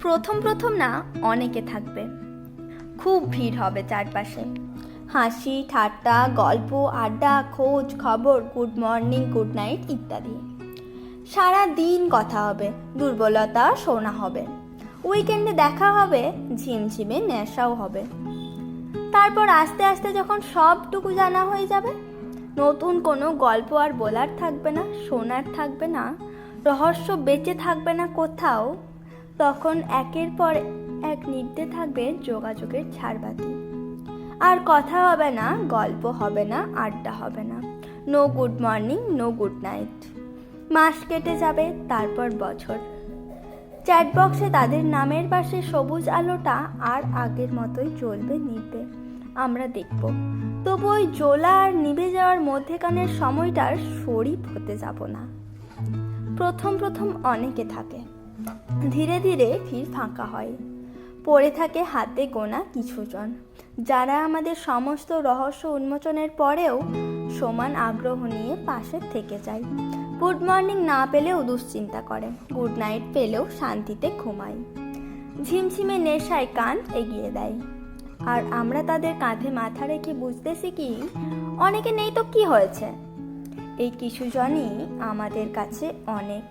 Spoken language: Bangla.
প্রথম প্রথম না অনেকে থাকবে, খুব ভিড় হবে চারপাশে, হাসি ঠাট্টা গল্প আড্ডা খোঁজ খবর গুড মর্নিং গুড নাইট ইত্যাদি। সারা দিন কথা হবে, দুর্বলতা শোনা হবে, উইকেন্ডে দেখা হবে, ঝিমঝিমে নেশাও হবে। তারপর আস্তে আস্তে যখন সবটুকু জানা হয়ে যাবে, নতুন কোনো গল্প আর বলার থাকবে না, শোনার থাকবে না, রহস্য বেঁচে থাকবে না কোথাও, তখন একের পর এক নিভতে থাকবে যোগাযোগের ঝাড়বাতি। আর কথা হবে না, গল্প হবে না, আড্ডা হবে না, no good morning no good night. মাস কেটে যাবে, তারপর বছর। চ্যাটবক্সে তাদের নামের পাশে সবুজ আলোটা আর আগের মতোই জ্বলবে নিভবে, আমরা দেখব। তবু ওই জ্বলা আর নিভে যাওয়ার মধ্যেখানের সময়টার শরীফ হতে যাব না। প্রথম প্রথম অনেকে থাকে, ধীরে ধীরে ভিড় ফাঁকা হয়, পড়ে থাকে হাতে গোনা কিছুজন, যারা আমাদের সমস্ত রহস্য উন্মোচনের পরেও সমান আগ্রহ নিয়ে পাশে থেকে যায়। গুড মর্নিং না পেলেও দুশ্চিন্তা করে, গুড নাইট পেলেও শান্তিতে ঘুমায়, ঝিমঝিমে নেশায় কান এগিয়ে দেয়। আর আমরা তাদের কাঁধে মাথা রেখে বুঝতেছি কি, অনেকে নেই তো কি হয়েছে। এই কিছুজনই আমাদের কাছে অনেক।